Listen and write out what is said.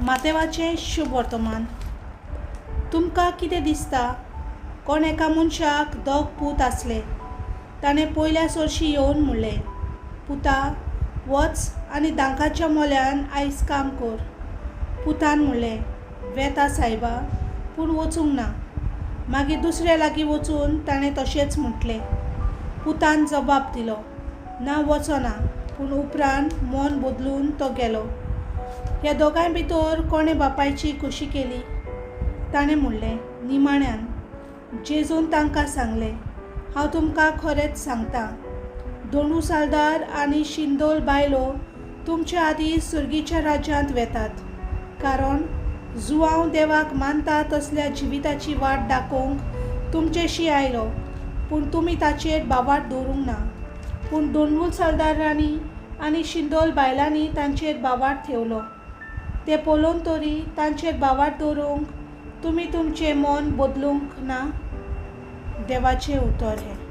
मातेवाचें शुभ वर्तमान. तुमकां कितें दिसता? कोण एका मनशाक दोग पूत आसले. ताणें पयल्या चडशी येवन म्हणलें, पुता वच आनी दांकाच्या मोल्यान आयज काम कर. पुतान म्हणलें, वेता सायबा, पूण वचूंक ना. मागीर दुसऱ्या लागीं वचून ताणें तशेंच म्हटलें. पुतान जबाब दिलो, ना वचना, पूण उपरांत मन बदलून तो गेलो. ह्या दोगांय भितर कोणें बापायची खोशी केली? ताणें म्हणलें, निमाण्यान. जेजून तांकां सांगलें, हांव तुमकां खरेंच सांगतां, दोंडू सालदार आनी शिंदोल बायलो तुमच्या आदीं सुर्गीच्या राज्यांत वेतात. कारण जुवांव देवाक मानता तसल्या जिविताची वाट दाखोवंक तुमचेशी आयलो, पूण तुमी ताचेर बाबाट दवरूंक ना. पूण दोंडू सालदारांनी आनी शिंदोल बायलांनी तांचेर बाबाट ठेवलो. ते पळोवन तरी तांचेर बाबाट दवरूंक तुमी तुमचें मन बदलूंक ना. देवाचें उतर हें.